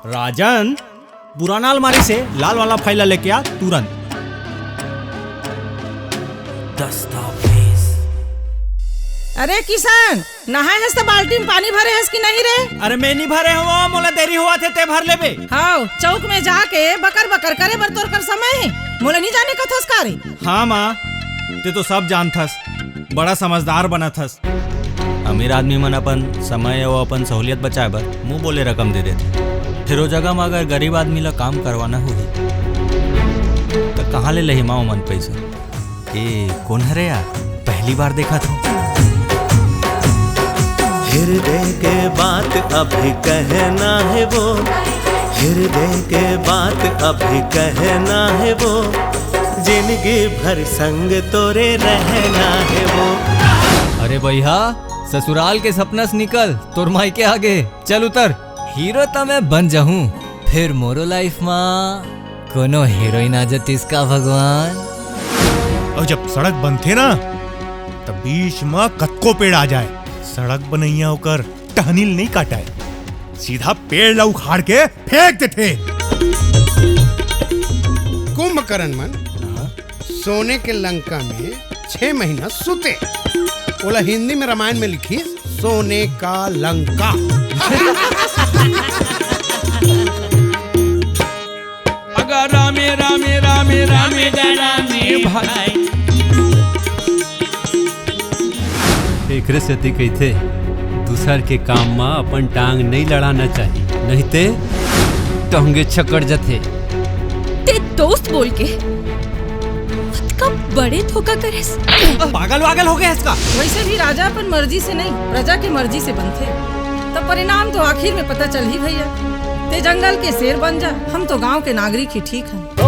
राजन, पुराना अलमारी से लाल वाला फाइल लेके आ तुरंत। दस्तावेज। अरे किसान, नहाए है तो बाल्टी में पानी भरे है कि नहीं रे? अरे मैं नहीं भरे हुआ, मोला देरी हुआ थे ते भर लेबे। हाँ, चौक में जाके बकर बकर करे बर तोर कर समय है, मोला नहीं जाने का थस का रे। हाँ माँ, ते तो सब जान थस, बड़ा समझदार बना थस। अमीर आदमी मन अपन समय और अपन सहूलियत बचाए बर मुंह बोले रकम दे देते, फिर वो जगह में अगर गरीब आदमी ला काम करवाना होगी तो कहाँ ले लही माओ मन पैसा। ए कौन है रे यार, पहली बार देखा था। हृदय के बात अभी कहना है वो, हृदय के बात अभी कहना है वो, जिंदगी भर संग तोरे रहना है वो। अरे भैया, ससुराल के सपना से निकल, तोर माई के आगे चल उतर। हीरो तो मैं बन जाऊं, फिर मोरो लाइफ में कोनो हीरोइन आ जातीस का भगवान। और जब सड़क बनते ना तब बीच में कत्को पेड़ आ जाए, सड़क बनैया होकर टहनील नहीं काटाए, सीधा पेड़ ला उखाड़ के फेंक देते। कुंभकर्ण मन सोने के लंका में 6 महीना सुते, बोला हिंदी में रामायण में लिखी सोने का लंका। अगर रामे रामे रामे रामे रामे भाई एकरे सेती कहते दूसर के काम में अपन टांग नहीं लड़ाना चाहिए, नहीं ते टंगे छकड़ जाते। ते दोस्त बोल के कब बड़े धोखा करे। पागल वागल हो गया इसका। वैसे भी राजा अपन मर्जी से नहीं, प्रजा की मर्जी से बनते, तो परिणाम तो आखिर में पता चल ही भैया। ते जंगल के शेर बन जा, हम तो गांव के नागरिक ही ठीक हैं।